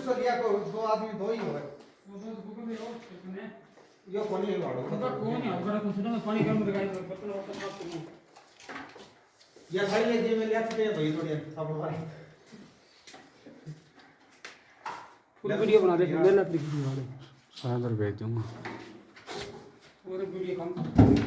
तो दिया को दो आदमी दो ही हो गए वो तो भूख में और कितने यो कोनी है वाड़ो उनका कौन है अगर कुछ ना पानी गर्म लगाई तो बर्तन बर्तन मत करो या भाई ये जे में लेते हैं भाई थोड़ी सब लोग पूरी वीडियो बना दे मैं ना वीडियो वाले सादर भेज दूंगा पूरी वीडियो कम